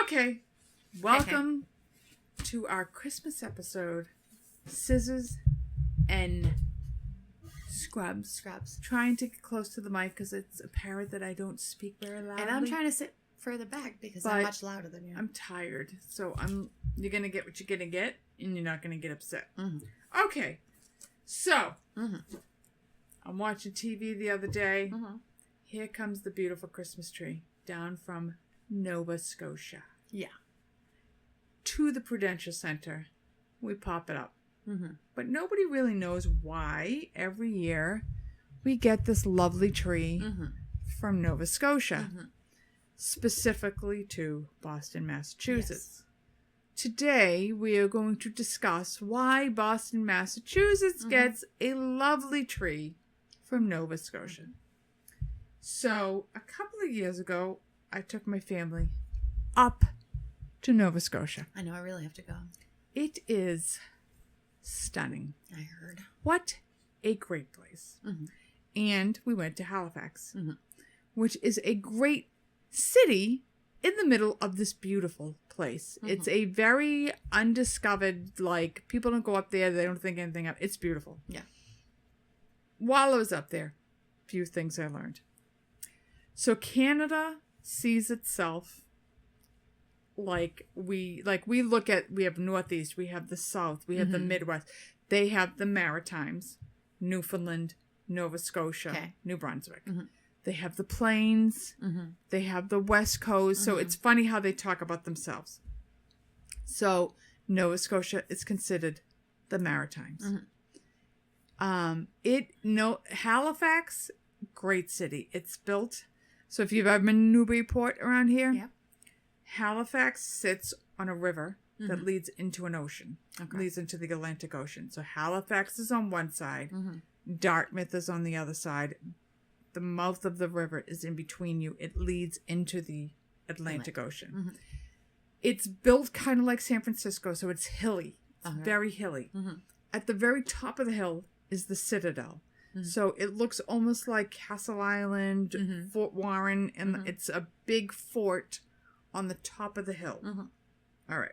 Okay. Welcome to our Christmas episode, Scissors and Scrubs. Trying to get close to the mic because it's apparent that I don't speak very loudly. And I'm trying to sit further back because I'm much louder than you. I'm tired. So you're going to get what you're going to get and you're not going to get upset. Mm-hmm. Okay. So, I'm watching TV the other day. Mm-hmm. Here comes the beautiful Christmas tree down from Nova Scotia. Yeah. To the Prudential Center. We pop it up. Mm-hmm. But nobody really knows why every year we get this lovely tree from Nova Scotia, specifically to Boston, Massachusetts. Yes. Today we are going to discuss why Boston, Massachusetts gets a lovely tree from Nova Scotia. So a couple of years ago, I took my family up to Nova Scotia. I know, I really have to go. It is stunning. I heard. What a great place. Mm-hmm. And we went to Halifax, which is a great city in the middle of this beautiful place. Mm-hmm. It's a very undiscovered, like, people don't go up there, they don't think anything of it. It's beautiful. Yeah. While I was up there, a few things I learned. So Canada sees itself like we have Northeast, we have the South, we have the Midwest. They have the Maritimes, Newfoundland, Nova Scotia, New Brunswick. Mm-hmm. They have the Plains. Mm-hmm. They have the West Coast. So it's funny how they talk about themselves. So Nova Scotia is considered the Maritimes. Halifax, great city. It's built. So if you've ever been to Newburyport around here, Halifax sits on a river that leads into an ocean, leads into the Atlantic Ocean. So Halifax is on one side, Dartmouth is on the other side. The mouth of the river is in between you. It leads into the Atlantic Ocean. Mm-hmm. It's built kind of like San Francisco, so it's hilly. It's very hilly. Mm-hmm. At the very top of the hill is the Citadel. Mm-hmm. So it looks almost like Castle Island, Fort Warren, and it's a big fort on the top of the hill. Mm-hmm. All right.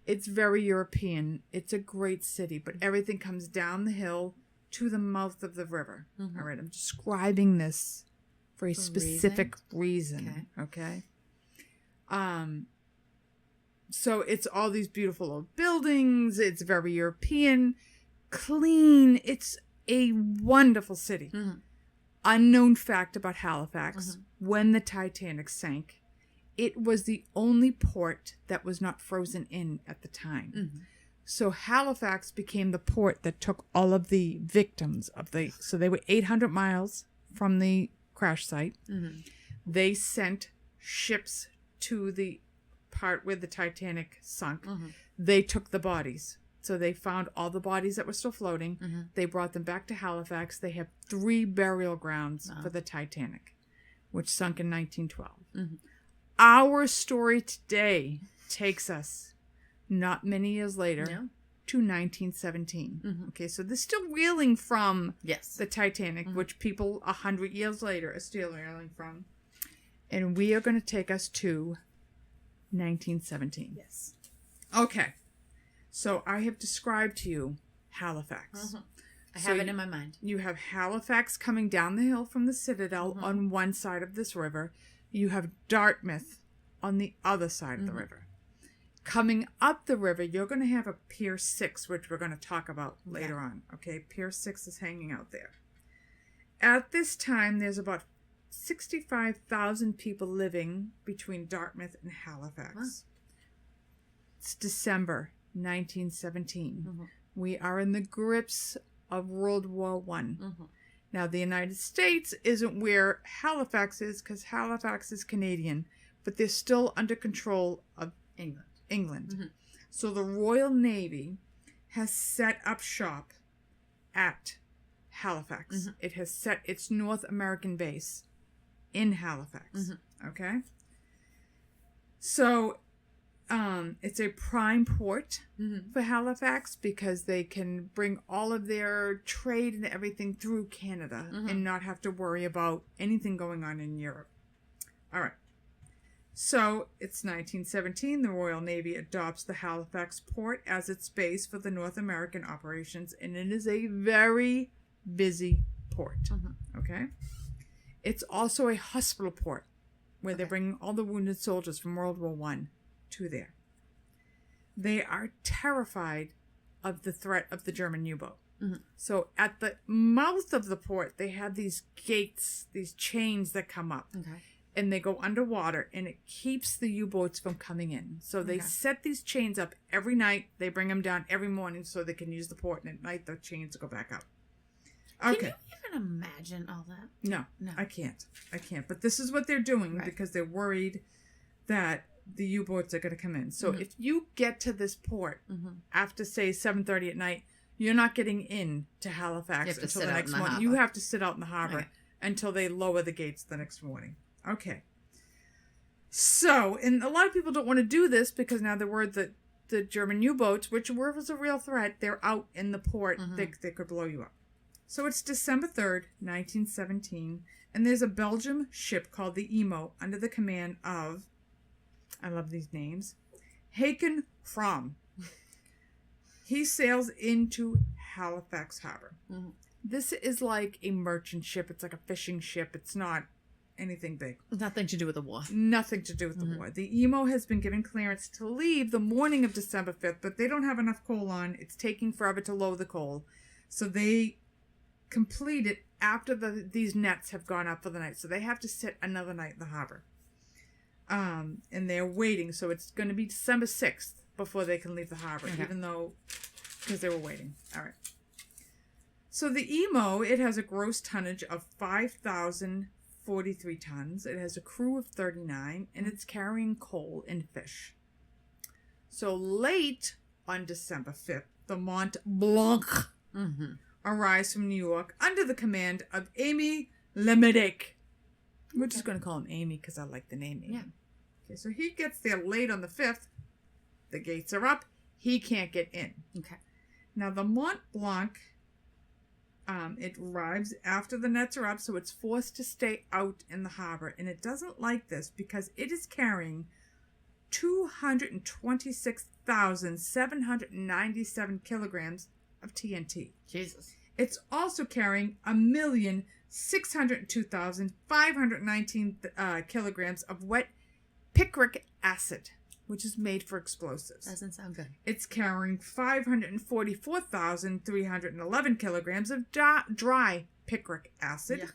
It's very European. It's a great city, but everything comes down the hill to the mouth of the river. Mm-hmm. All right. I'm describing this for a specific reason. Okay. So it's all these beautiful old buildings. It's very European, clean. It's a wonderful city. Mm-hmm. Unknown fact about Halifax, when the Titanic sank, it was the only port that was not frozen in at the time. Mm-hmm. So Halifax became the port that took all of the victims so they were 800 miles from the crash site. Mm-hmm. They sent ships to the part where the Titanic sunk. Mm-hmm. They took the bodies. So they found all the bodies that were still floating. Mm-hmm. They brought them back to Halifax. They have 3 burial grounds for the Titanic, which sunk in 1912. Mm-hmm. Our story today takes us not many years later to 1917. Mm-hmm. Okay, so they're still reeling from the Titanic, which people 100 years later are still reeling from. And we are going to take us to 1917. Yes. Okay. So I have described to you Halifax. I have it in my mind. You have Halifax coming down the hill from the Citadel on one side of this river. You have Dartmouth on the other side of the river. Coming up the river, you're going to have a Pier 6, which we're going to talk about later on. Okay, Pier 6 is hanging out there. At this time, there's about 65,000 people living between Dartmouth and Halifax. Wow. It's December 1917. We are in the grips of World War I. Now, the United States isn't where Halifax is because Halifax is Canadian, but they're still under control of England. So the Royal Navy has set up shop at Halifax. It has set its North American base in Halifax. Okay? So it's a prime port for Halifax because they can bring all of their trade and everything through Canada and not have to worry about anything going on in Europe. All right. So it's 1917. The Royal Navy adopts the Halifax port as its base for the North American operations, and it is a very busy port. Okay? It's also a hospital port where they bring all the wounded soldiers from World War I to there. They are terrified of the threat of the German U-boat. So at the mouth of the port, they have these gates, these chains that come up. And they go underwater, and it keeps the U-boats from coming in. So they set these chains up every night. They bring them down every morning so they can use the port, and at night the chains go back up. Okay. Can you even imagine all that? No, I can't. But this is what they're doing because they're worried that the U-boats are going to come in. So if you get to this port after, say, 7:30 at night, you're not getting in to Halifax until the next morning. You have to sit out in the harbor until they lower the gates the next morning. Okay. So, and a lot of people don't want to do this because now they're worried that the German U-boats, which were a real threat, they're out in the port. They could blow you up. So it's December 3rd, 1917, and there's a Belgian ship called the Emo under the command of, I love these names, Haken Fromm. He sails into Halifax Harbor. This is like a merchant ship. It's like a fishing ship. It's not anything big. Nothing to do with the war. Nothing to do with the war. The Emo has been given clearance to leave the morning of December 5th, but they don't have enough coal on. It's taking forever to load the coal. So they complete it after these nets have gone up for the night. So they have to sit another night in the harbor. And they're waiting. So it's going to be December 6th before they can leave the harbor, even though, because they were waiting. All right. So the Emo, it has a gross tonnage of 5,043 tons. It has a crew of 39, and it's carrying coal and fish. So late on December 5th, the Mont Blanc arrives from New York under the command of Amy Lemedic. We're just going to call him Amy because I like the name Amy. Okay, so he gets there late on the 5th. The gates are up. He can't get in. Now the Mont Blanc, it arrives after the nets are up, so it's forced to stay out in the harbor. And it doesn't like this because it is carrying 226,797 kilograms of TNT. Jesus. It's also carrying 1,602,519 kilograms of wet picric acid, which is made for explosives. Doesn't sound good. It's carrying 544,311 kilograms of dry picric acid,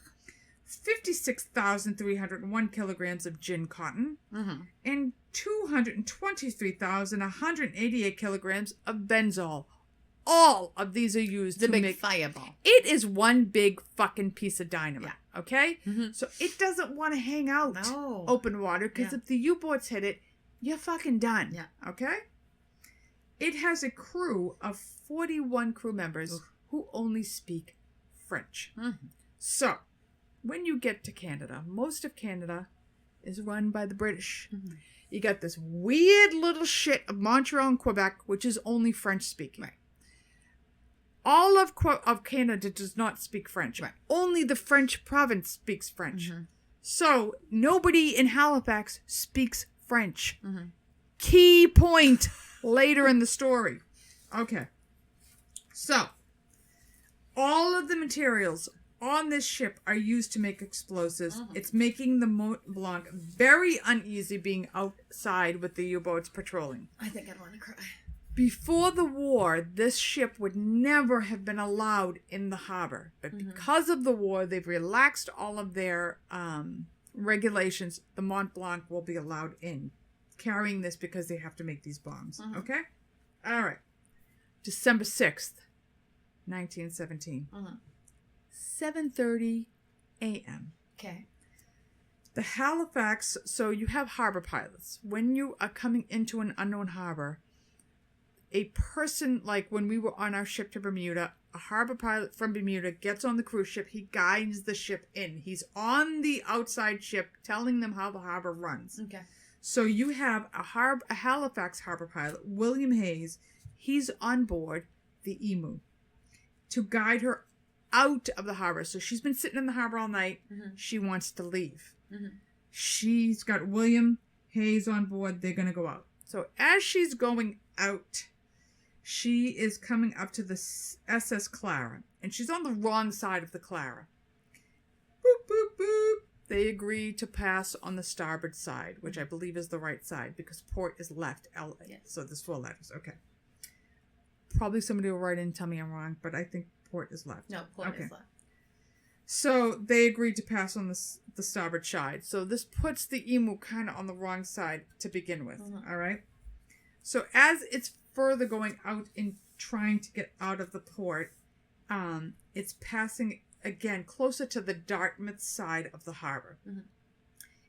56,301 kilograms of gin cotton, and 223,188 kilograms of benzol. All of these are used to make fireball. It is one big fucking piece of dynamite. Okay? So it doesn't want to hang out open water because if the U-boats hit it, you're fucking done. Okay? It has a crew of 41 crew members who only speak French. So, when you get to Canada, most of Canada is run by the British. You got this weird little shit of Montreal and Quebec, which is only French speaking. All of Canada does not speak French. Only the French province speaks French. So, nobody in Halifax speaks French. Key point later in the story. Okay. So, all of the materials on this ship are used to make explosives. It's making the Mont Blanc very uneasy being outside with the U-boats patrolling. I think I'd want to cry. Before the war, this ship would never have been allowed in the harbor. But because of the war, they've relaxed all of their regulations. The Mont Blanc will be allowed in, carrying this because they have to make these bombs. Okay? All right. December 6th, 1917. 7:30 a.m. Okay. The Halifax, so you have harbor pilots. When you are coming into an unknown harbor, a person, like when we were on our ship to Bermuda, a harbor pilot from Bermuda gets on the cruise ship. He guides the ship in. He's on the outside ship telling them how the harbor runs. Okay. So you have a Halifax harbor pilot, William Hayes. He's on board the Emu to guide her out of the harbor. So she's been sitting in the harbor all night. She wants to leave. She's got William Hayes on board. They're going to go out. So as she's going out, she is coming up to the SS Clara. And she's on the wrong side of the Clara. Boop, boop, boop. They agree to pass on the starboard side, which I believe is the right side, because port is left. Yes. So there's 4 letters. Okay. Probably somebody will write in and tell me I'm wrong, but I think port is left. No, port is left. So they agreed to pass on the starboard side. So this puts the Emu kind of on the wrong side to begin with. All right. So as it's further going out and trying to get out of the port, it's passing again closer to the Dartmouth side of the harbor.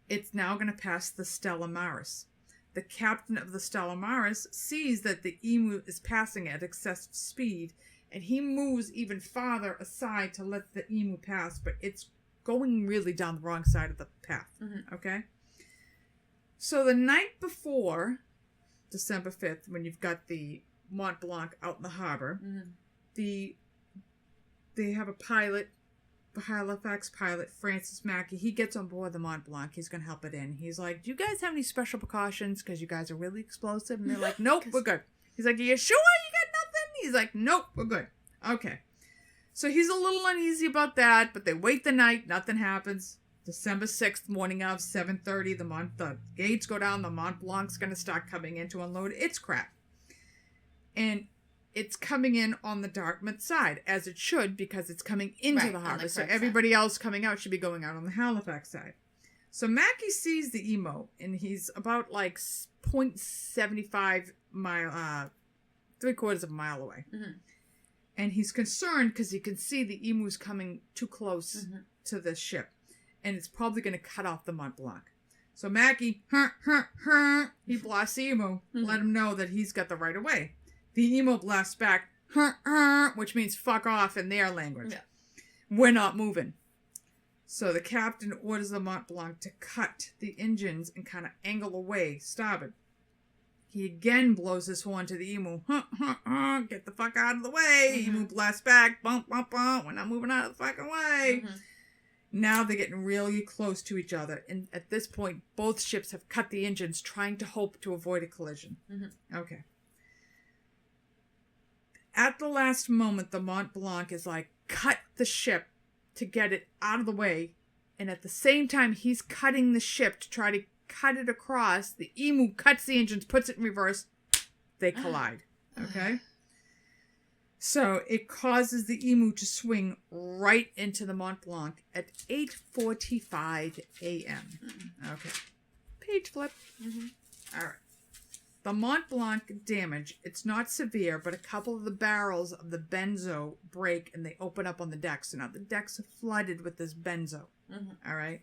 It's now going to pass the Stella Maris. The captain of the Stella Maris sees that the Emu is passing at excessive speed, and he moves even farther aside to let the Emu pass, but it's going really down the wrong side of the path. Okay? So the night before, December 5th, when you've got the Mont Blanc out in the harbor, they have a pilot, the Halifax pilot, Francis Mackey. He gets on board the Mont Blanc. He's going to help it in. He's like, do you guys have any special precautions? Because you guys are really explosive. And they're like, nope, we're good. He's like, are you sure you got nothing? He's like, nope, we're good. Okay. So he's a little uneasy about that, but they wait the night. Nothing happens. December 6th, morning of 7:30, the gates go down. The Mont Blanc's going to start coming in to unload its crap. And it's coming in on the Dartmouth side, as it should, because it's coming into the harbor. So everybody else coming out should be going out on the Halifax side. So Mackie sees the Emo, and he's about like 0.75 mile, 3/4 of a mile away. And he's concerned because he can see the Emu's coming too close to the ship. And it's probably going to cut off the Mont Blanc. So Mackie, he blasts the Emo, let him know that he's got the right of way. The Emo blasts back, which means fuck off in their language. Yeah. We're not moving. So the captain orders the Mont Blanc to cut the engines and kind of angle away, starboard. He again blows his horn to the Emu. Get the fuck out of the way. Emu blasts back. Bump, bump, bump. We're not moving out of the fucking way. Now they're getting really close to each other. And at this point, both ships have cut the engines, trying to hope to avoid a collision. Okay. At the last moment, the Mont Blanc is like, cut the ship to get it out of the way. And at the same time, he's cutting the ship to try to cut it across. The Emu cuts the engines, puts it in reverse. They collide. Okay? So it causes the Emu to swing right into the Mont Blanc at 8:45 a.m. Okay. Page flip. All right. The Mont Blanc damage, it's not severe, but a couple of the barrels of the benzo break and they open up on the decks. So now the decks are flooded with this benzo. All right.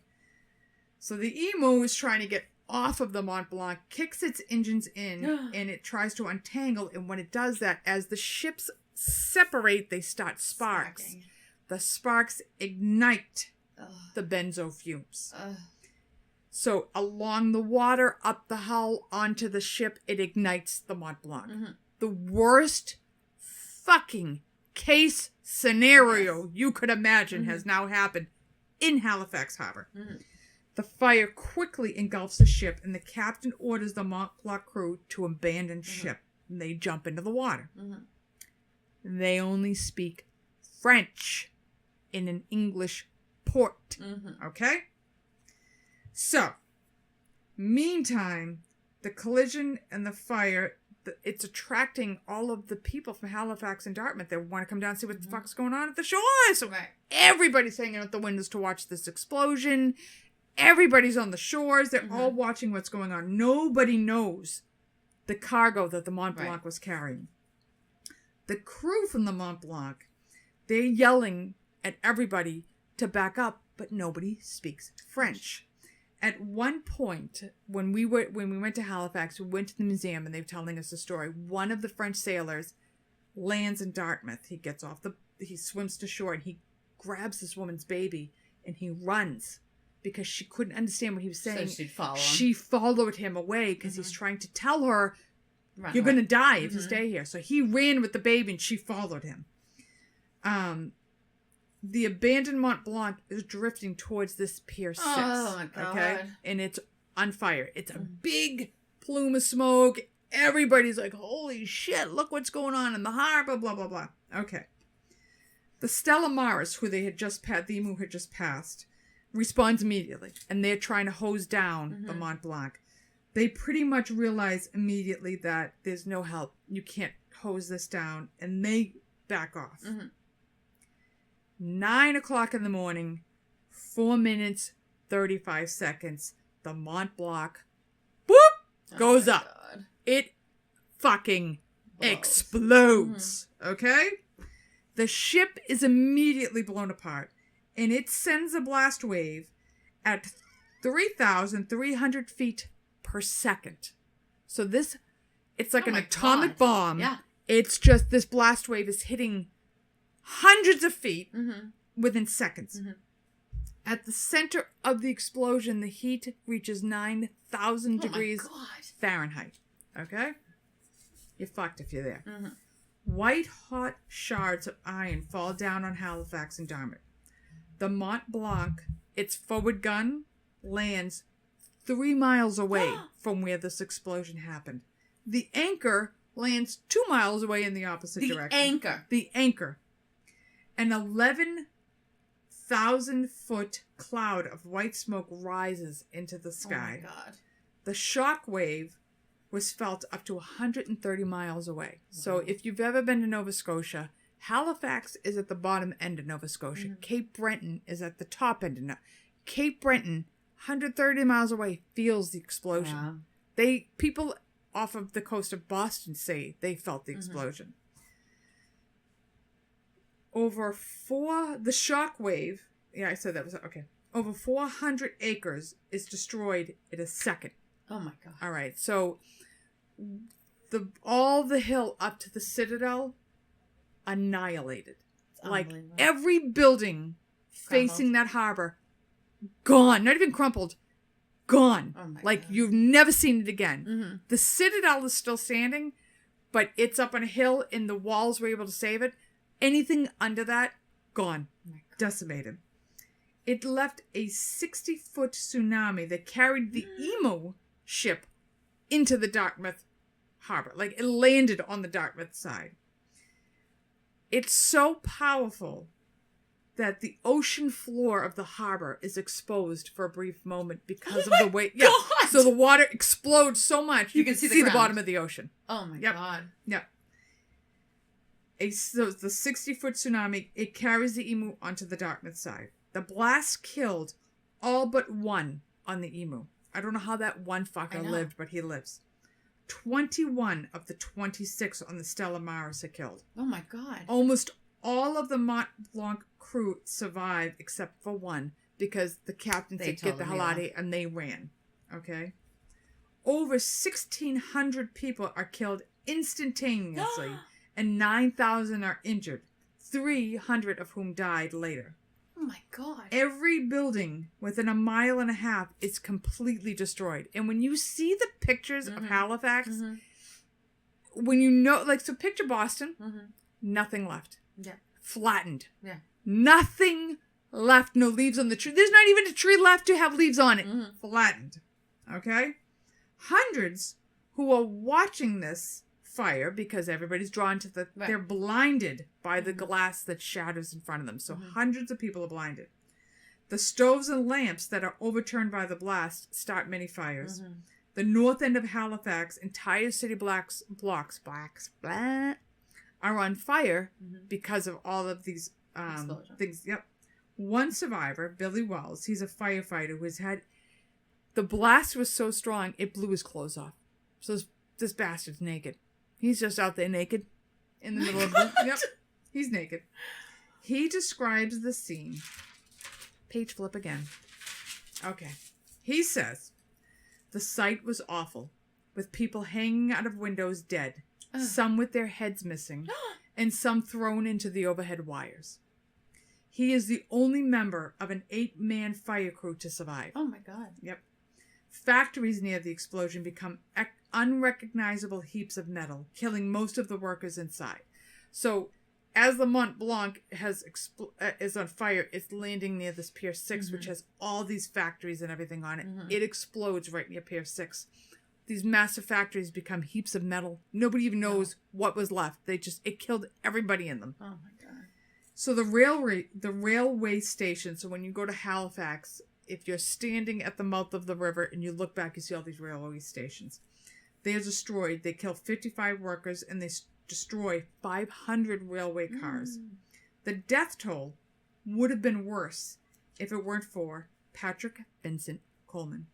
So the Emu is trying to get off of the Mont Blanc, kicks its engines in, and it tries to untangle. And when it does that, as the ships separate, they start sparks. The sparks ignite the benzo fumes. So along the water, up the hull, onto the ship, it ignites the Mont Blanc. The worst fucking case scenario you could imagine has now happened in Halifax Harbor. The fire quickly engulfs the ship, and the captain orders the Mont Blanc crew to abandon ship. And they jump into the water. They only speak French in an English port. Okay? So, meantime, the collision and the fire, it's attracting all of the people from Halifax and Dartmouth. They want to come down and see what the fuck's going on at the shore. So everybody's hanging out the windows to watch this explosion. Everybody's on the shores. They're all watching what's going on. Nobody knows the cargo that the Mont Blanc was carrying. The crew from the Mont Blanc, they're yelling at everybody to back up, but nobody speaks French. At one point, when we went to Halifax, we went to the museum and they were telling us the story. One of the French sailors lands in Dartmouth. He swims to shore and he grabs this woman's baby and he runs because she couldn't understand what he was saying. So she'd follow him. She folled him away because he's trying to tell her, you're going to die if you stay here. So he ran with the baby and she followed him. The abandoned Mont Blanc is drifting towards this Pier 6. Oh, my God. Okay? And it's on fire. It's a big plume of smoke. Everybody's like, holy shit, look what's going on in the harbor, blah, blah, blah. Okay. The Stella Maris, who they had just passed, the Emu had just passed, responds immediately. And they're trying to hose down the Mont Blanc. They pretty much realize immediately that there's no help. You can't hose this down. And they back off. 9 o'clock in the morning, 4 minutes, 35 seconds, the Mont Blanc, boop, goes up. God. It fucking explodes. Okay? The ship is immediately blown apart, and it sends a blast wave at 3,300 feet per second. So this, it's like an atomic bomb. Yeah. It's just, this blast wave is hitting hundreds of feet within seconds. At the center of the explosion, the heat reaches 9,000 degrees Fahrenheit. Okay? You're fucked if you're there. White hot shards of iron fall down on Halifax and Dartmouth. The Mont Blanc, its forward gun, lands 3 miles away from where this explosion happened. The anchor lands 2 miles away in the opposite direction. The anchor. An 11,000-foot cloud of white smoke rises into the sky. Oh my God. The shock wave was felt up to 130 miles away. So if you've ever been to Nova Scotia, Halifax is at the bottom end of Nova Scotia. Cape Breton is at the top end of Cape Breton, 130 miles away, feels the explosion. Yeah. People off of the coast of Boston say they felt the explosion. The shock wave, I said that was, okay. Over 400 acres is destroyed in a second. Oh my God. All right, so all the hill up to the Citadel, annihilated. Like every building facing that harbor, gone. Not even crumpled, gone. Oh my like God. You've never seen it again. The Citadel is still standing, but it's up on a hill and the walls were able to save it. Anything under that, gone. Decimated. It left a 60-foot tsunami that carried the Emu ship into the Dartmouth harbor. Like, it landed on the Dartmouth side. It's so powerful that the ocean floor of the harbor is exposed for a brief moment because of the weight. Yeah. God! So the water explodes so much you can see the ground. bottom of the ocean. Oh my God. Yeah. So the 60-foot tsunami, it carries the Emu onto the Dartmouth side. The blast killed all but one on the Emu. I don't know how that one fucker lived, but he lives. 21 of the 26 on the Stella Maris are killed. Oh my God. Almost all of the Mont Blanc crew survived except for one because the captain said, get the hell out of here, and they ran. Okay? Over 1,600 people are killed instantaneously. And 9,000 are injured, 300 of whom died later. Oh my God. Every building within a mile and a half is completely destroyed. And when you see the pictures of Halifax, when you know, like, so picture Boston, nothing left. Yeah. Flattened. Yeah. Nothing left, no leaves on the tree. There's not even a tree left to have leaves on it. Flattened. Okay? Hundreds who are watching this fire because everybody's drawn to they're blinded by the glass that shatters in front of them. So hundreds of people are blinded. The stoves and lamps that are overturned by the blast start many fires. The north end of Halifax, entire city blocks are on fire because of all of these things. Yep. One survivor, Billy Wells, he's a firefighter who has had, the blast was so strong it blew his clothes off. So this bastard's naked. He's just out there naked in the middle of the... Yep, he's naked. He describes the scene. Page flip again. Okay. He says, the sight was awful, with people hanging out of windows dead, some with their heads missing, and some thrown into the overhead wires. He is the only member of an 8-man fire crew to survive. Oh my God. Yep. Factories near the explosion become unrecognizable heaps of metal, killing most of the workers inside. So as the Mont Blanc is on fire, it's landing near this Pier 6, which has all these factories and everything on it. It explodes right near Pier 6. These massive factories become heaps of metal. Nobody even knows what was left. It killed everybody in them. Oh my God. So the railway station, so when you go to Halifax, if you're standing at the mouth of the river and you look back, you see all these railway stations. They are destroyed. They kill 55 workers and they destroy 500 railway cars. The death toll would have been worse if it weren't for Patrick Vincent Coleman.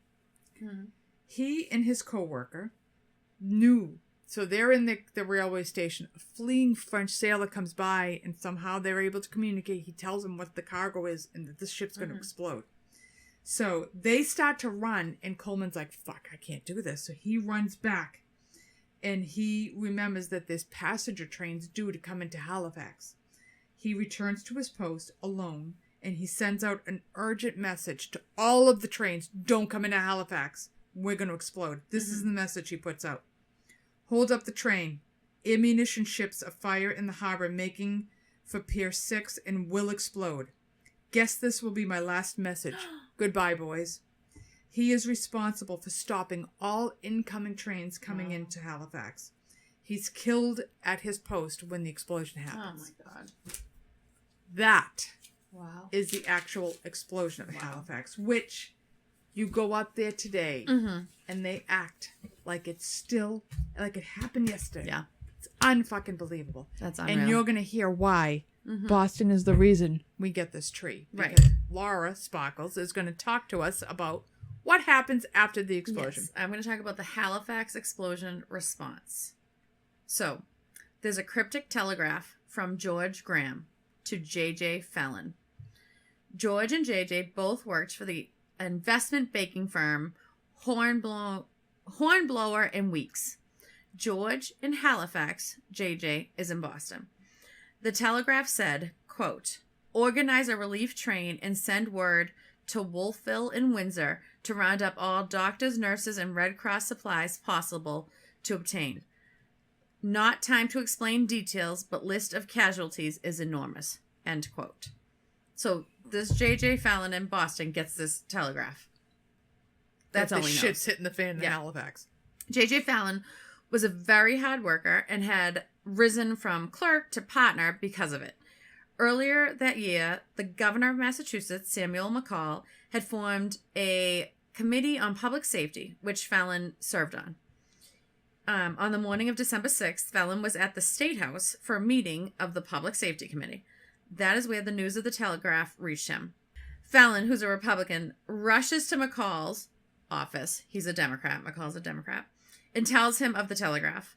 He and his co-worker knew. So they're in the railway station. A fleeing French sailor comes by and somehow they're able to communicate. He tells them what the cargo is and that this ship's going to explode. So they start to run and Coleman's like, fuck, I can't do this. So he runs back and he remembers that there's passenger trains due to come into Halifax. He returns to his post alone and he sends out an urgent message to all of the trains. Don't come into Halifax. We're going to explode. This is the message he puts out. Hold up the train. Ammunition ships afire in the harbor making for Pier 6 and will explode. Guess this will be my last message. Goodbye, boys. He is responsible for stopping all incoming trains coming into Halifax. He's killed at his post when the explosion happens. Oh my God. That Wow. is the actual explosion of Halifax, which you go up there today and they act like it's still, like it happened yesterday. Yeah. It's unfucking believable. That's unreal. And you're going to hear why Boston is the reason we get this tree. Right. Because Laura Sparkles is going to talk to us about what happens after the explosion. Yes, I'm going to talk about the Halifax Explosion response. So, there's a cryptic telegraph from George Graham to J.J. Fallon. George and J.J. both worked for the investment banking firm Hornblower and Weeks. George in Halifax, J.J. is in Boston. The telegraph said, quote, organize a relief train and send word to Wolfville and Windsor to round up all doctors, nurses, and Red Cross supplies possible to obtain. Not time to explain details, but list of casualties is enormous. End quote. So this J.J. Fallon in Boston gets this telegraph. That's all he knows. Shit's hitting the fan in Halifax. J.J. Fallon was a very hard worker and had risen from clerk to partner because of it. Earlier that year, the governor of Massachusetts, Samuel McCall, had formed a committee on public safety, which Fallon served on. On the morning of December 6th, Fallon was at the State House for a meeting of the Public Safety Committee. That is where the news of the telegraph reached him. Fallon, who's a Republican, rushes to McCall's office. He's a Democrat. McCall's a Democrat. And tells him of the telegraph.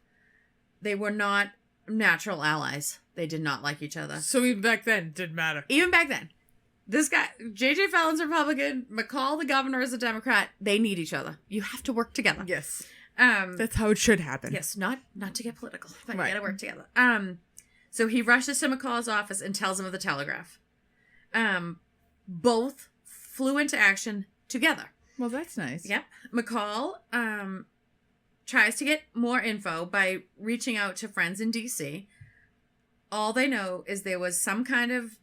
They were not natural allies. They did not like each other. So even back then, it didn't matter. Even back then. This guy, J.J. Fallon's a Republican. McCall, the governor, is a Democrat. They need each other. You have to work together. Yes. That's how it should happen. Yes, not to get political, but right. You gotta work together. So he rushes to McCall's office and tells him of the telegraph. Both flew into action together. Well, that's nice. Yep. McCall tries to get more info by reaching out to friends in D.C. All they know is there was some kind of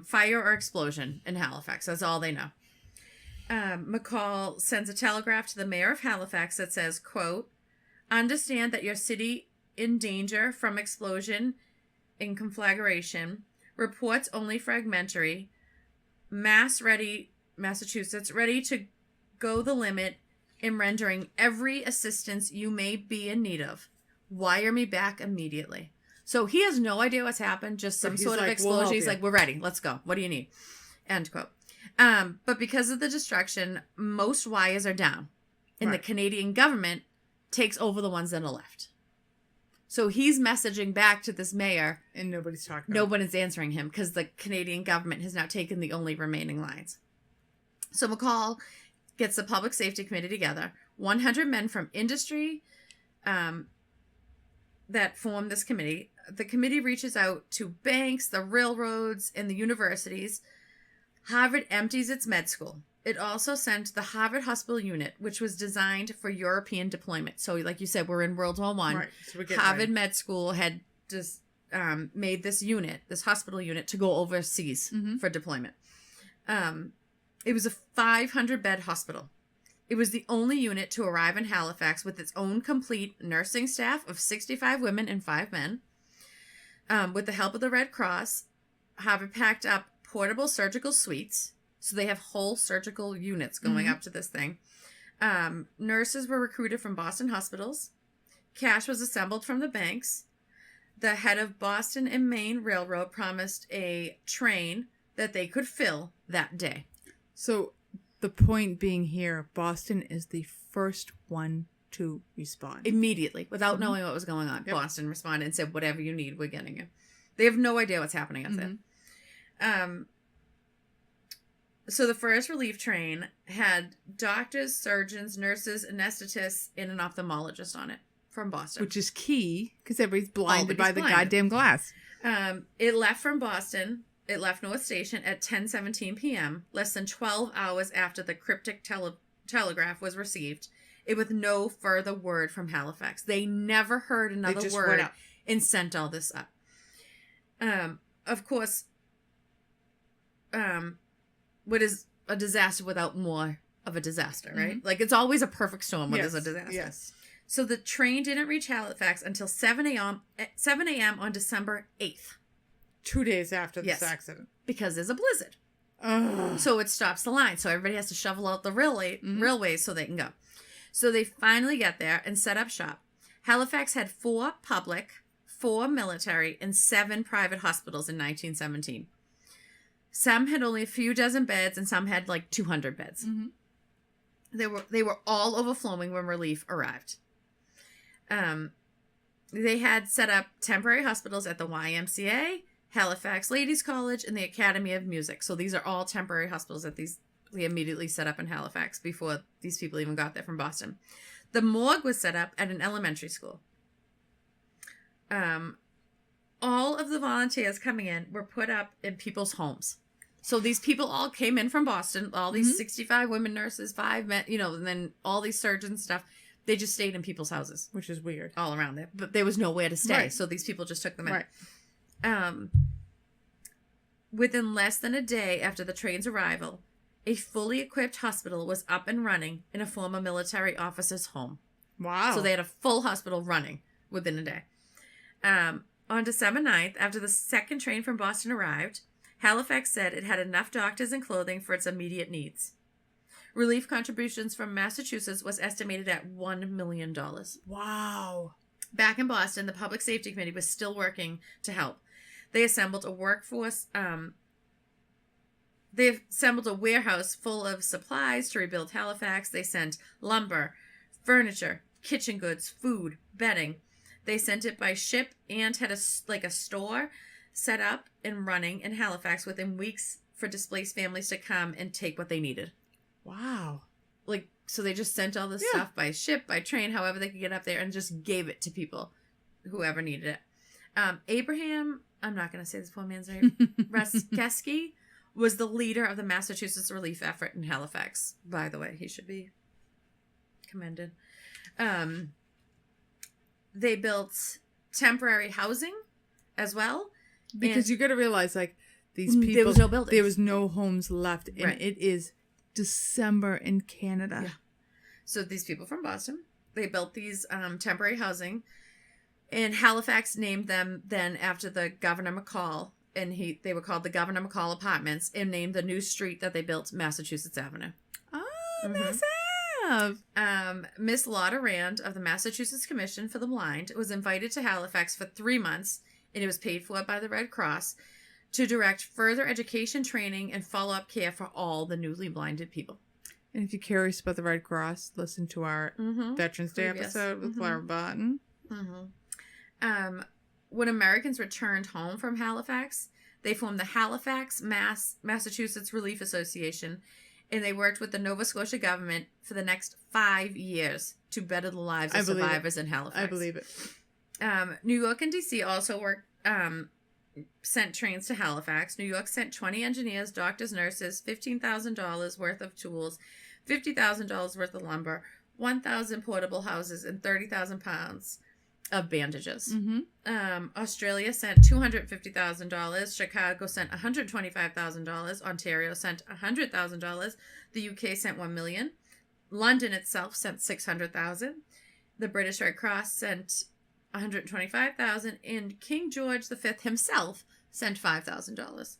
fire or explosion in Halifax. That's all they know. McCall sends a telegraph to the mayor of Halifax that says, quote, understand that your city in danger from explosion in conflagration. Reports only fragmentary. Massachusetts ready to go the limit in rendering every assistance you may be in need of. Wire me back immediately. So he has no idea what's happened, just some sort of explosion. He's like, we're ready. Let's go. What do you need? End quote. But because of the destruction, most wires are down. And the Canadian government takes over the ones that are left. So he's messaging back to this mayor. And nobody's talking. Nobody's answering him because the Canadian government has now taken the only remaining lines. So McCall gets the Public Safety Committee together. 100 men from industry that form this committee. The committee reaches out to banks, the railroads, and the universities. Harvard empties its med school. It also sent the Harvard Hospital Unit, which was designed for European deployment. So, like you said, we're in World War I. Right. So Harvard Med School had just made this hospital unit, to go overseas for deployment. It was a 500-bed hospital. It was the only unit to arrive in Halifax with its own complete nursing staff of 65 women and 5 men. With the help of the Red Cross, Harvard packed up portable surgical suites. So they have whole surgical units going up to this thing. Nurses were recruited from Boston hospitals. Cash was assembled from the banks. The head of Boston and Maine Railroad promised a train that they could fill that day. So the point being here, Boston is the first one to respond. Immediately, without knowing what was going on. Yep. Boston responded and said, whatever you need, we're getting it. They have no idea what's happening up there. So the first relief train had doctors, surgeons, nurses, anesthetists, and an ophthalmologist on it from Boston. Which is key, because everybody's blinded by the goddamn glass. It left from Boston. It left North Station at 10:17 p.m., less than 12 hours after the cryptic telegraph was received, with no further word from Halifax. They never heard another word and sent all this up. Of course, what is a disaster without more of a disaster, right? Like, it's always a perfect storm when there's a disaster. Yes. So the train didn't reach Halifax until 7 a.m. on December 8th. 2 days after this accident. Because there's a blizzard. So it stops the line. So everybody has to shovel out the railways so they can go. So they finally get there and set up shop. Halifax had 4 public, 4 military, and 7 private hospitals in 1917. Some had only a few dozen beds, and some had like 200 beds. They were all overflowing when relief arrived. They had set up temporary hospitals at the YMCA, Halifax Ladies College, and the Academy of Music. So these are all temporary hospitals that they immediately set up in Halifax before these people even got there from Boston. The morgue was set up at an elementary school. All of the volunteers coming in were put up in people's homes. So these people all came in from Boston, all these 65 women nurses, 5 men, and then all these surgeons stuff. They just stayed in people's houses. Which is weird. All around there. But there was nowhere to stay. Right. So these people just took them in. Right. Within less than a day after the train's arrival, a fully equipped hospital was up and running in a former military officer's home. Wow. So they had a full hospital running within a day. On December 9th, after the second train from Boston arrived, Halifax said it had enough doctors and clothing for its immediate needs. Relief contributions from Massachusetts was estimated at $1 million. Wow. Back in Boston, the Public Safety Committee was still working to help. They assembled a workforce. They assembled a warehouse full of supplies to rebuild Halifax. They sent lumber, furniture, kitchen goods, food, bedding. They sent it by ship and had a store set up and running in Halifax within weeks for displaced families to come and take what they needed. Wow. So they just sent all this stuff by ship, by train, however they could get up there, and just gave it to people, whoever needed it. Abraham, I'm not going to say this poor man's name, Raskeski, was the leader of the Massachusetts relief effort in Halifax. By the way, he should be commended. They built temporary housing as well. Because you got to realize, these people... There was no buildings. There was no homes left. And it is December in Canada. Yeah. So these people from Boston, they built these temporary housing. And Halifax named them then after the Governor McCall. And they were called the Governor McCall Apartments, and named the new street that they built Massachusetts Avenue. Oh, nice. Miss Lotta Rand of the Massachusetts Commission for the Blind was invited to Halifax for 3 months, and it was paid for by the Red Cross, to direct further education, training, and follow-up care for all the newly blinded people. And if you're curious about the Red Cross, listen to our Veterans Day episode with Clara Barton. When Americans returned home from Halifax, they formed the Halifax, Massachusetts Relief Association, and they worked with the Nova Scotia government for the next 5 years to better the lives of survivors in Halifax. I believe it. New York and D.C. also sent trains to Halifax. New York sent 20 engineers, doctors, nurses, $15,000 worth of tools, $50,000 worth of lumber, 1,000 portable houses, and 30,000 pounds of bandages. Mm-hmm. Australia sent $250,000. Chicago sent $125,000. Ontario sent $100,000. The UK sent $1 million. London itself sent $600,000. The British Red Cross sent $125,000, and King George V himself sent $5,000.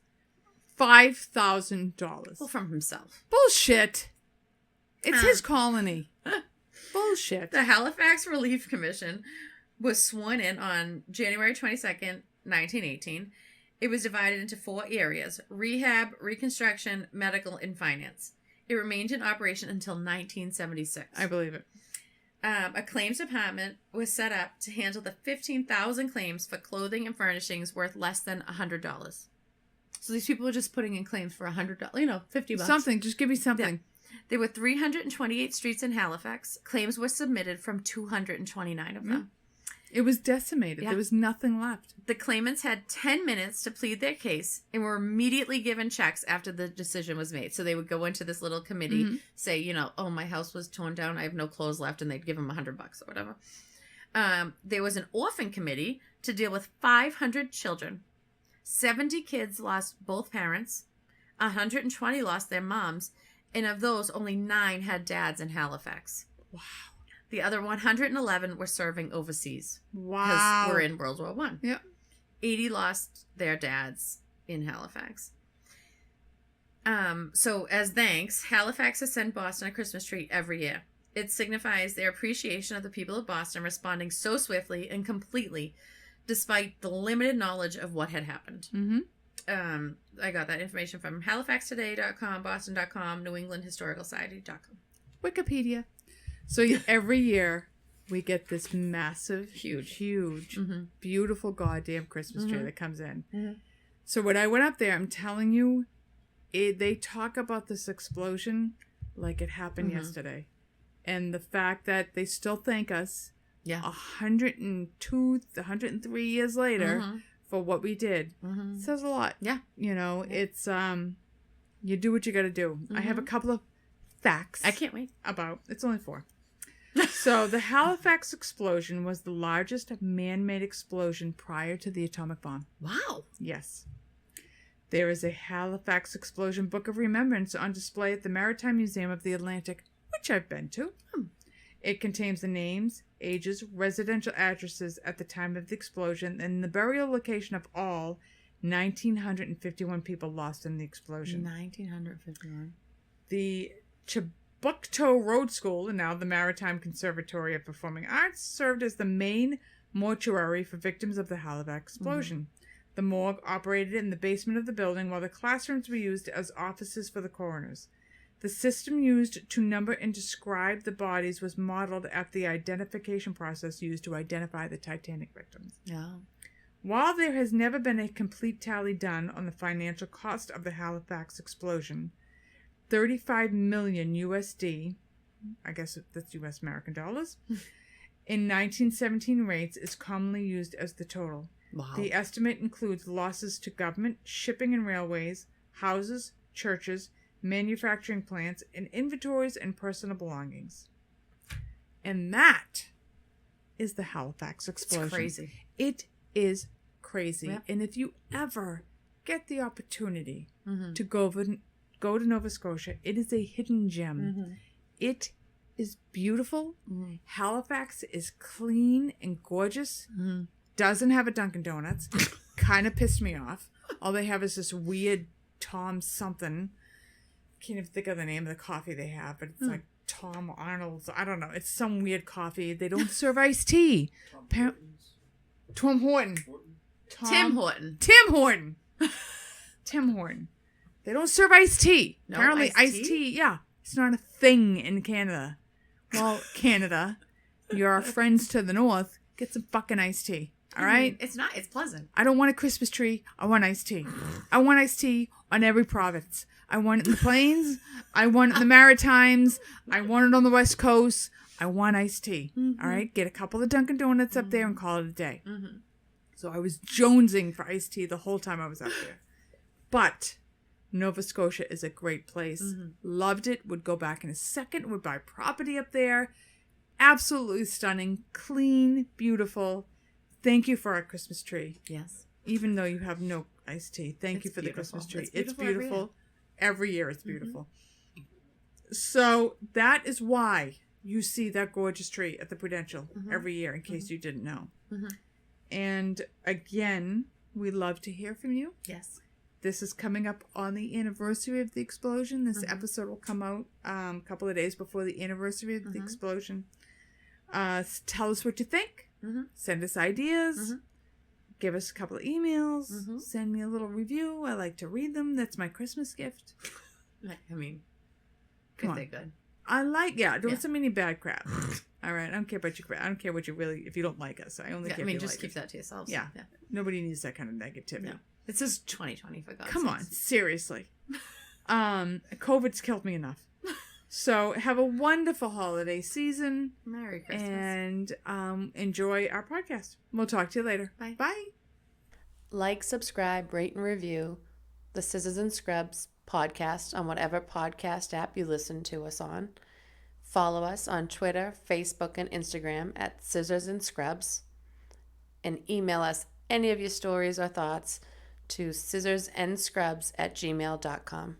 $5,000. Well, from himself. Bullshit. It's his colony. Bullshit. The Halifax Relief Commission was sworn in on January 22nd, 1918. It was divided into 4 areas: rehab, reconstruction, medical, and finance. It remained in operation until 1976. I believe it. A claims department was set up to handle the 15,000 claims for clothing and furnishings worth less than $100. So these people were just putting in claims for $100, $50. Something. Just give me something. Yeah. There were 328 streets in Halifax. Claims were submitted from 229 of them. It was decimated. Yeah. There was nothing left. The claimants had 10 minutes to plead their case and were immediately given checks after the decision was made. So they would go into this little committee, say, oh, my house was torn down, I have no clothes left, and they'd give them $100 or whatever. There was an orphan committee to deal with 500 children. 70 kids lost both parents. 120 lost their moms. And of those, only 9 had dads in Halifax. Wow. The other 111 were serving overseas. Wow. Because we're in World War I. Yep. 80 lost their dads in Halifax. So as thanks, Halifaxers send Boston a Christmas tree every year. It signifies their appreciation of the people of Boston responding so swiftly and completely, despite the limited knowledge of what had happened. Mm-hmm. I got that information from halifaxtoday.com, boston.com, newenglandhistoricalsociety.com. Wikipedia. So every year we get this massive, huge, beautiful goddamn Christmas tree that comes in. Mm-hmm. So when I went up there, I'm telling you, they talk about this explosion like it happened yesterday. And the fact that they still thank us 102, 103 years later for what we did says a lot. Yeah. It's, you do what you got to do. I have a couple of facts. I can't wait. It's only 4. So the Halifax explosion was the largest man-made explosion prior to the atomic bomb. Wow. Yes. There is a Halifax Explosion Book of Remembrance on display at the Maritime Museum of the Atlantic, which I've been to. It contains the names, ages, residential addresses at the time of the explosion, and the burial location of all 1,951 people lost in the explosion. 1,951. The Chibukto Road School, and now the Maritime Conservatory of Performing Arts, served as the main mortuary for victims of the Halifax explosion. The morgue operated in the basement of the building, while the classrooms were used as offices for the coroners. The system used to number and describe the bodies was modeled after the identification process used to identify the Titanic victims. Yeah. While there has never been a complete tally done on the financial cost of the Halifax explosion, 35 million USD, I guess that's US American dollars, in 1917 rates is commonly used as the total. Wow. The estimate includes losses to government, shipping and railways, houses, churches, manufacturing plants, and inventories and personal belongings. And that is the Halifax explosion. It's crazy. It is crazy. Yep. And if you ever get the opportunity to go to Nova Scotia, it is a hidden gem. It is beautiful. Halifax is clean and gorgeous. Doesn't have a Dunkin' Donuts. Kind of pissed me off. All they have is this weird Tom something. Can't even think of the name of the coffee they have, but it's like Tom Arnold's. I don't know. It's some weird coffee. They don't serve iced tea. Tom Horton. Tim Horton. Tim Horton. Tim Horton. They don't serve iced tea. No Apparently iced iced tea, yeah. It's not a thing in Canada. Well, Canada, your friends to the north, get some fucking iced tea. All right? It's not. It's pleasant. I don't want a Christmas tree. I want iced tea. I want iced tea on every province. I want it in the plains. I want it in the Maritimes. I want it on the West Coast. I want iced tea. All right? Get a couple of Dunkin' Donuts up there and call it a day. So I was jonesing for iced tea the whole time I was up there. But Nova Scotia is a great place. Loved it. Would go back in a second. Would buy property up there. Absolutely stunning, clean, beautiful. Thank you for our Christmas tree. Yes. Even though you have no iced tea. Thank you for the Christmas tree. It's beautiful. Every year it's beautiful. So that is why you see that gorgeous tree at the Prudential every year, in case you didn't know. And again, we love to hear from you. Yes. This is coming up on the anniversary of the explosion. This episode will come out a couple of days before the anniversary of the explosion. Tell us what you think. Send us ideas. Give us a couple of emails. Send me a little review. I like to read them. That's my Christmas gift. I mean, Come on. they're good. I like, don't send me any bad crap. All right, I don't care about your crap. I don't care what you really, if you don't like us. I only care if you just like keep us. that to yourselves. Yeah. Nobody needs that kind of negativity. No. It says 2020 for God's Come on, sakes. seriously. COVID's killed me enough. So have a wonderful holiday season. Merry Christmas. And enjoy our podcast. We'll talk to you later. Bye. Bye. Like, subscribe, rate, and review the Scissors and Scrubs podcast on whatever podcast app you listen to us on. Follow us on Twitter, Facebook, and Instagram at Scissors and Scrubs. And email us any of your stories or thoughts to scissorsnscrubs@gmail.com.